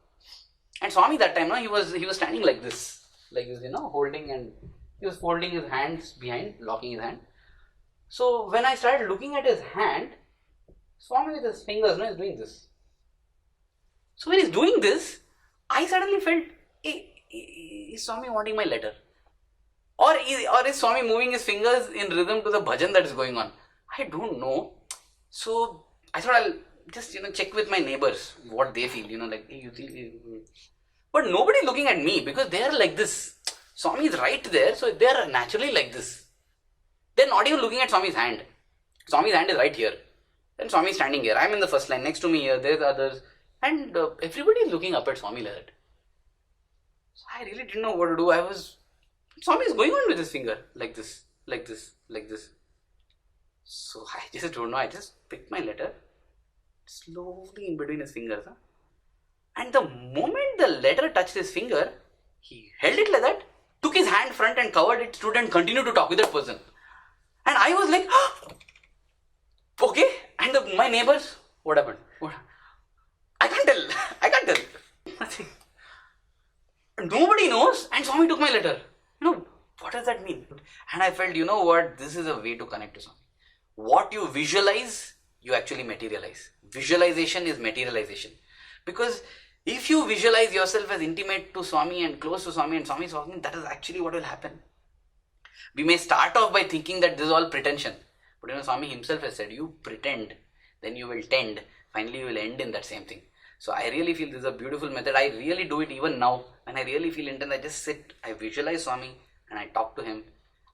And Swami that time, he was standing like this, holding, and he was folding his hands behind, locking his hand. So when I started looking at his hand, Swami with his fingers, is doing this. So when he's doing this, I suddenly felt, is Swami wanting my letter? Or is Swami moving his fingers in rhythm to the bhajan that is going on? I don't know. So I thought I'll just, check with my neighbors what they feel, But nobody looking at me because they are like this. Swami is right there, so they are naturally like this. They're not even looking at Swami's hand. Swami's hand is right here. Then Swami is standing here. I'm in the first line. Next to me here, there's others. And everybody is looking up at Swami like that. So I really didn't know what to do. Swami is going on with his finger, like this. So I just don't know. I just picked my letter, slowly in between his fingers. And the moment the letter touched his finger, he held it like that, took his hand front and covered it, stood and continued to talk with that person. And I was like, okay. And my neighbors, what happened? I can't tell. Nothing. Nobody knows, and Swami took my letter. What does that mean? And I felt, what? This is a way to connect to Swami. What you visualize, you actually materialize. Visualization is materialization. Because if you visualize yourself as intimate to Swami and close to Swami and Swami is walking, that is actually what will happen. We may start off by thinking that this is all pretension. But Swami himself has said, you pretend, then you will tend, finally you will end in that same thing. So I really feel this is a beautiful method. I really do it even now. When I really feel intense, I just sit, I visualize Swami and I talk to him,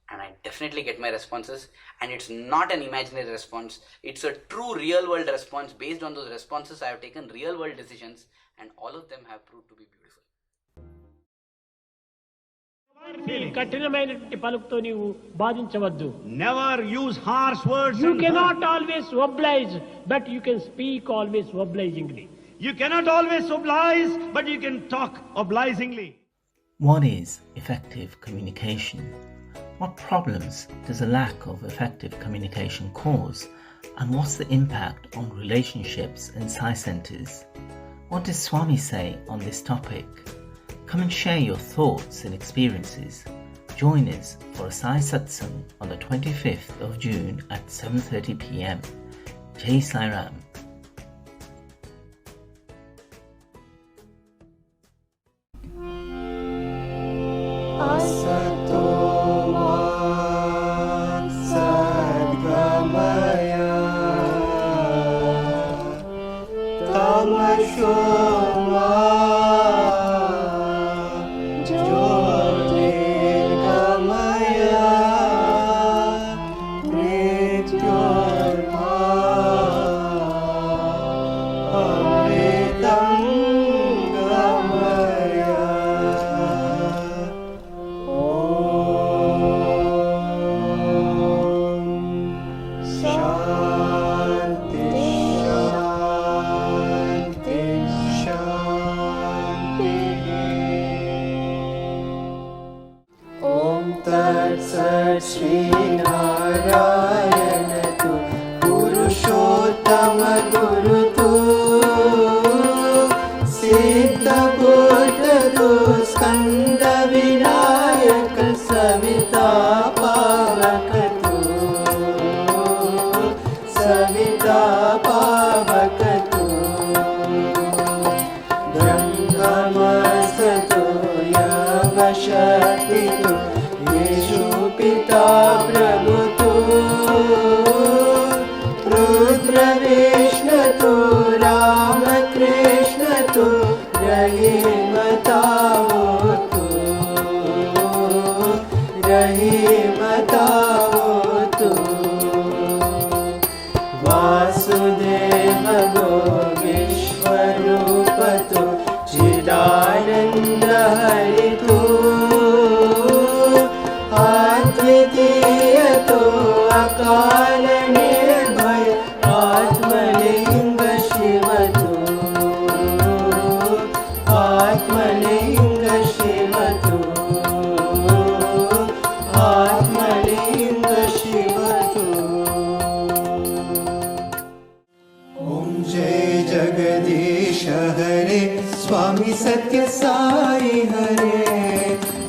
and I definitely get my responses. And it's not an imaginary response. It's a true real world response. Based on those responses, I have taken real world decisions, and all of them have proved to be beautiful. కఠినమైనటువంటి పలుకుతో నీవు బాధించవద్దు. Never use harsh words. You cannot always oblige, but you can speak always obligingly. You cannot always oblige, but you can talk obligingly. What is effective communication? What problems does a lack of effective communication cause? And what's the impact on relationships in Sai centers? What does Swami say on this topic? Come and share your thoughts and experiences. Join us for a Sai Satsang on the 25th of June at 7:30 p.m. Jai Sai Ram. Shanti, सत्य साई हरे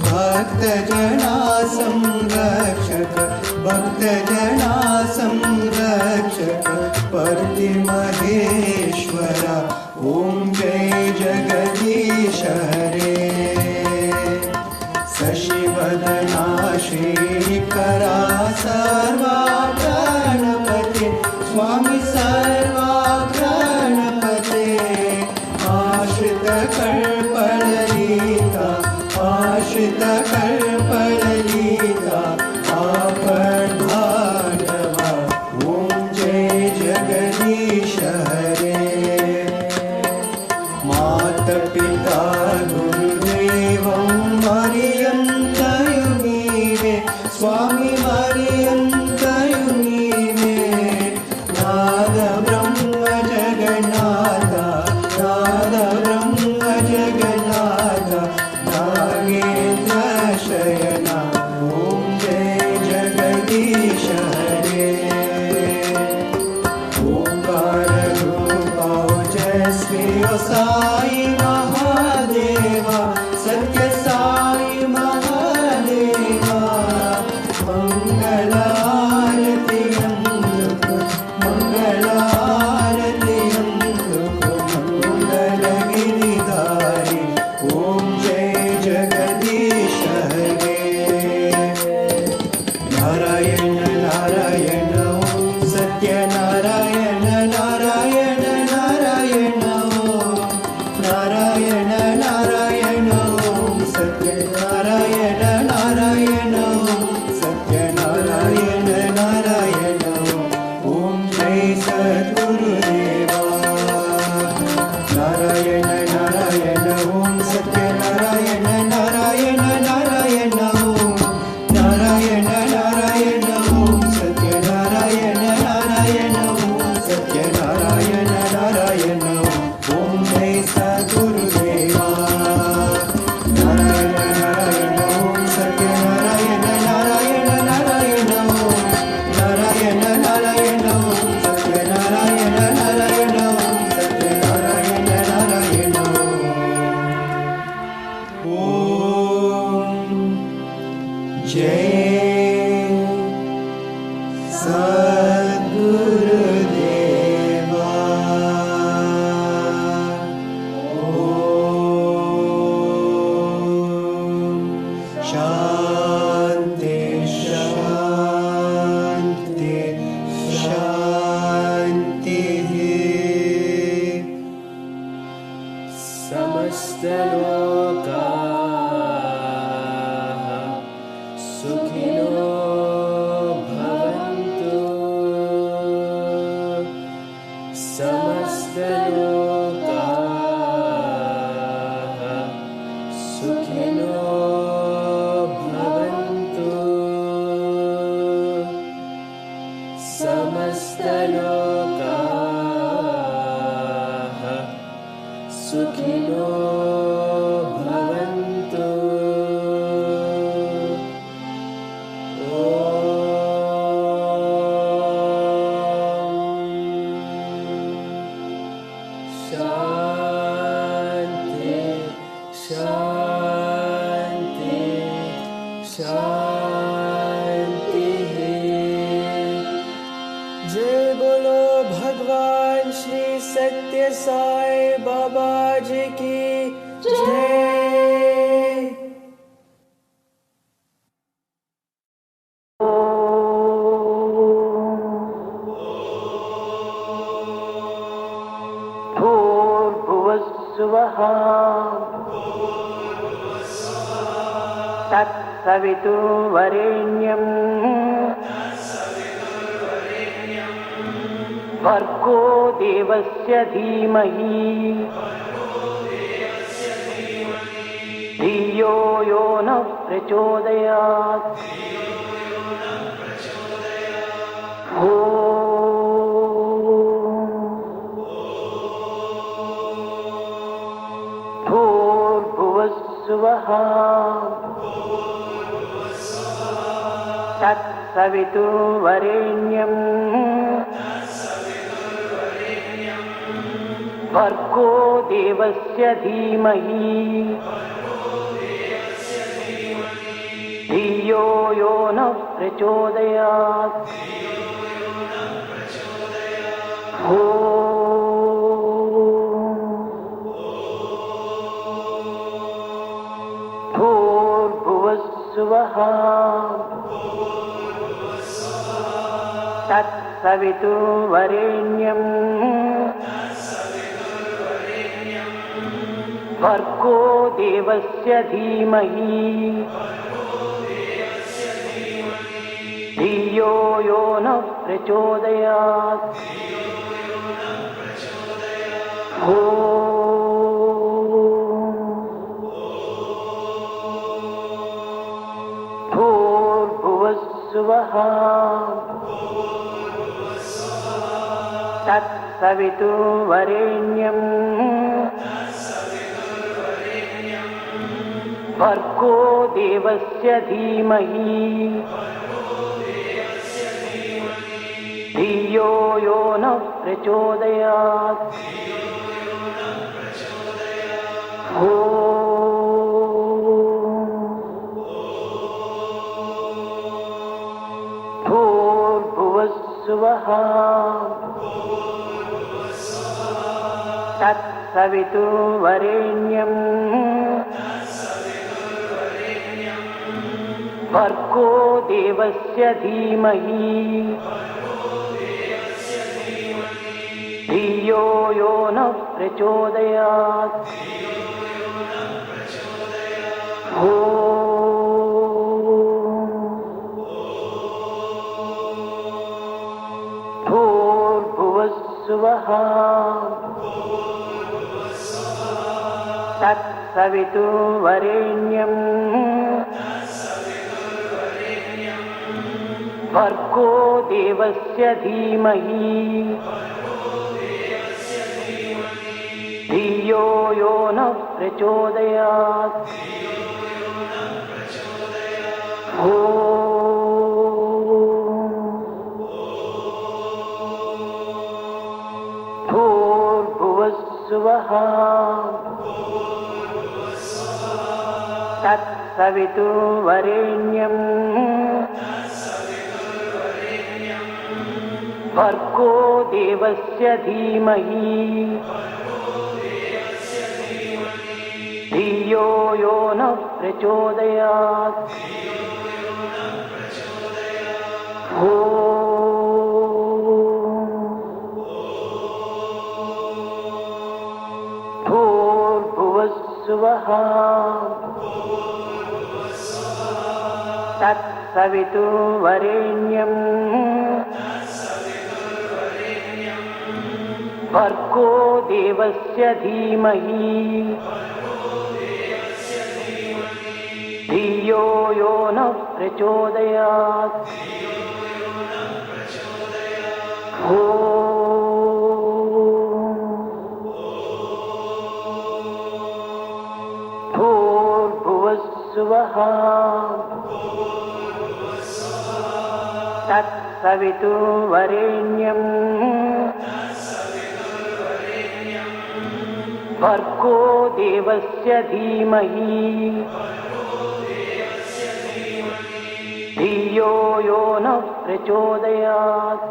भक्त जना संरक्षक भक्त जना संरक्षक परति महेश्वरा ओम जय जगदीश हरे शशिवदना श्रीकरा सर्वा गणपते स्वामी सर्वा गणपते आश्रित कल्पललिता आश्रित कल्पललिता आपद्भार्गवा ओम जय जगदीश हरे माता पिता गुरुदेवं मर्यन्तयुमीवे स्वामी मर्यन्तयुमीवे नाद ब्रह्म जगन्नाथ नाद ब्रह्म जगन्नाथ नागेन्द्र शयना ओम जय जगदीश हरे ओंकार रूपा ओजस्वी ओ साई महादेवा सत्य साई महादेवा मंगलारति मंगलारति मंगल गिरिधारी ओम जय जगदीश हरे नारायण नारायण ओम सत्य नारायण नारायण नारायण ओम नारायण नारायण ओम सत्य नारायण नारायण ओम सत्य नारायण नारायण ओम जय सद्गुरुदेवा नारायण नारायण ओम सत्य नारायण नारायण नारायण ओम नारायण नारायण ओम सत्य नारायण नारायण ओम सत्य नारायण नारायण ओम जय सद्गुरुदेवा नारायण नारायण ओम सत्य नारायण नारायण नारायण ओम नारायण नारायण ओम सत्य नारायण नारायण ओम सत्य नारायण नारायण ओम जय सद्गुरुदेवा ओम शांति शांति शांति समस्त लोकाः सुखिनो भवन्तु समस्त लोकाः सुखिनो भवन्तु समस्त लोकाः सुखिनो भवन्तु शांति शांति शांति जय बोलो भगवान श्री सत्य साई बाबा जी की जय। भूर्भुवस्सुवः तत्सवितुर्वरेण्यम् भर्गो देवस्य धीमहि धियो यो न प्रचोदयात् भूर्भुवस्सुवः तत्सवितुर्वरेण्यम् भर्गो देवस्य धीमहि धियो यो नः प्रचोदयात् भूर्भुवस्सुवः तत्सवितुर्वरेण्यम् भर्गो देवस्य धीमहि धियो यो नः प्रचोदयात् भूर्भुवस्सुवः तत्सवितुर्वरेण्यम् भर्गो देवस्य धीमहि धियो यो नः प्रचोदयात् भूर्भुवस्सुवः तत्सवितुर्वरेण्यम् भर्गो देवस्य धीमहि धियो यो नः प्रचोदयात् भूर्भुवस्सुवः तत्सवितुर्वरेण्यम् भर्गो देवस्य धीमहि धियो यो नः प्रचोदयात् भूर्भुवस्सुवः तत्सवितुर्वरेण्यम् भर्गो देवस्य धीमहि धियो यो नः प्रचोदयात् भूर्भुवस्सुवः तत्सवितुर्वरेण्यम् भर्गो देवस्य धीमहि धियो यो नः प्रचोदयात् भूर्भुवस्सुवः तत्सवितुर्वरेण्यम् भर्गो देवस्य धीमहि धियो यो नः प्रचोदयात्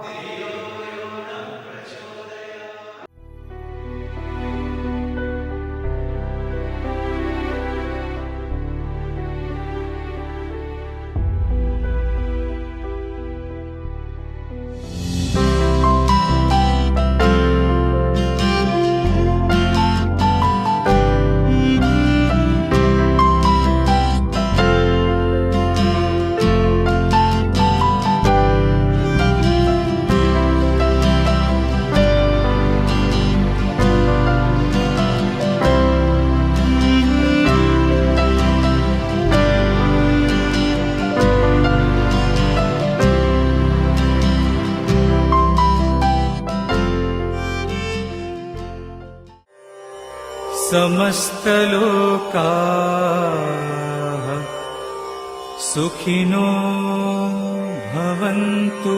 समस्तलोकाः सुखिनो भवन्तु